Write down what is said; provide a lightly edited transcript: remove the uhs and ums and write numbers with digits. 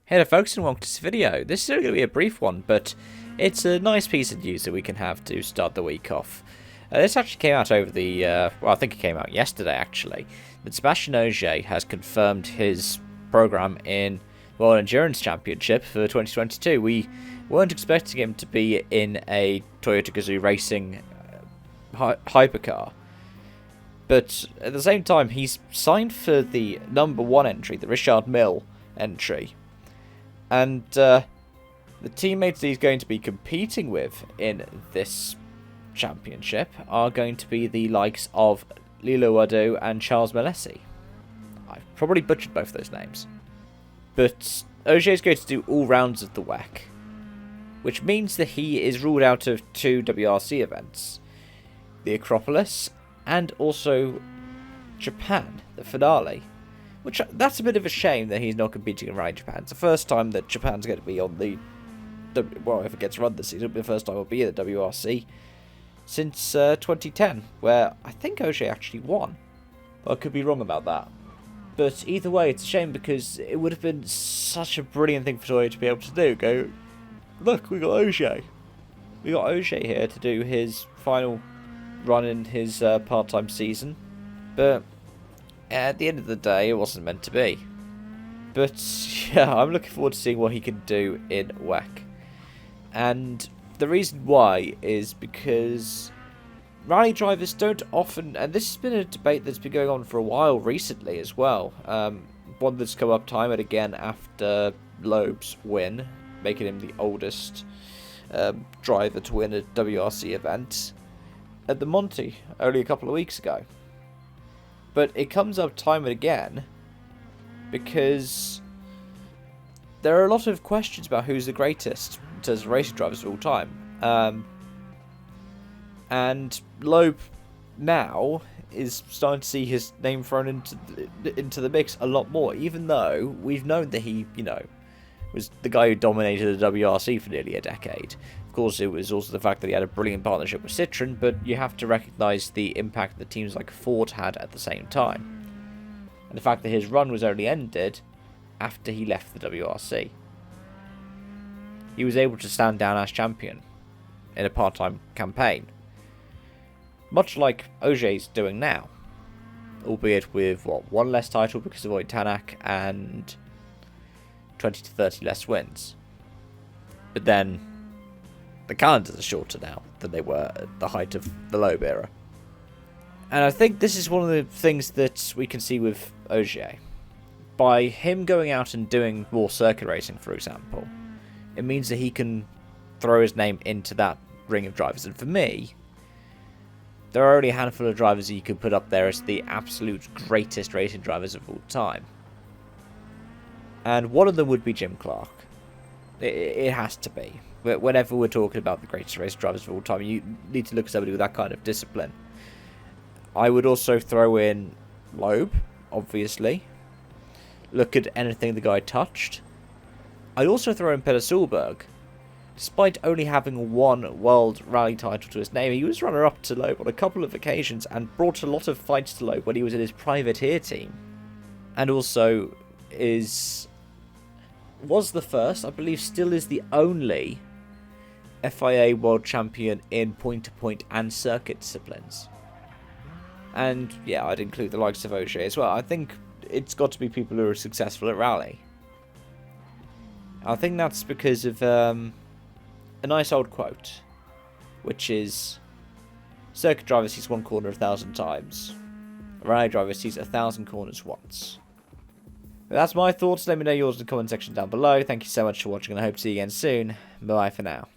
Hey there folks, and welcome to this video. This is only going to be a brief one, but it's a nice piece of news that we can have to start the week off. This actually came out over the, well, I think it came out yesterday actually, that Sebastian Ogier has confirmed his program in World Endurance Championship for 2022. We weren't expecting him to be in a Toyota Gazoo Racing hypercar, but at the same time he's signed for the #1 entry, the Richard Mille entry. And the teammates that he's going to be competing with in this championship are going to be the likes of Lilo Wado and Charles Malesi. I've probably butchered both those names. But Ogier is going to do all rounds of the WEC, which means that he is ruled out of 2 WRC events, the Acropolis and also Japan, the finale. Which, that's a bit of a shame that he's not competing in Rally Japan. It's the first time that Japan's going to be on the... well, if it gets run this season, it'll be the first time it'll be in the WRC since 2010, where I think Ogier actually won. But I could be wrong about that. But either way, it's a shame because it would have been such a brilliant thing for Toyota to be able to do. Go, look, we got Ogier. We got Ogier here to do his final run in his part-time season. But at the end of the day, it wasn't meant to be. But yeah, I'm looking forward to seeing what he can do in WEC. And the reason why is because rally drivers don't often, and this has been a debate that's been going on for a while recently as well. One that's come up time and again after Loeb's win, making him the oldest driver to win a WRC event at the Monty only a couple of weeks ago. But it comes up time and again because there are a lot of questions about who's the greatest in terms of racing drivers of all time. And Loeb now is starting to see his name thrown into the mix a lot more, even though we've known that he, was the guy who dominated the WRC for nearly a decade. Of course, it was also the fact that he had a brilliant partnership with Citroën, but you have to recognise the impact that teams like Ford had at the same time. And the fact that his run was only ended after he left the WRC. He was able to stand down as champion in a part-time campaign. Much like Ogier's doing now. Albeit with, one less title because of Tanak and 20 to 30 less wins. But then the calendars are shorter now than they were at the height of the Loeb era. And I think this is one of the things that we can see with Ogier. By him going out and doing more circuit racing, for example, it means that he can throw his name into that ring of drivers. And for me, there are only a handful of drivers that you can put up there as the absolute greatest racing drivers of all time. And one of them would be Jim Clark. It has to be. Whenever we're talking about the greatest race drivers of all time, you need to look at somebody with that kind of discipline. I would also throw in Loeb, obviously. Look at anything the guy touched. I'd also throw in Peter Solberg. Despite only having one World Rally title to his name, he was runner-up to Loeb on a couple of occasions and brought a lot of fights to Loeb when he was in his privateer team. And also was the first, I believe still is the only FIA World Champion in point-to-point and circuit disciplines. And yeah, I'd include the likes of Ogier as well. I think it's got to be people who are successful at rally. I think that's because of a nice old quote, which is, circuit driver sees one corner 1,000 times, a rally driver sees 1,000 corners once. But that's my thoughts. Let me know yours in the comment section down below. Thank you so much for watching, and I hope to see you again soon. Bye for now.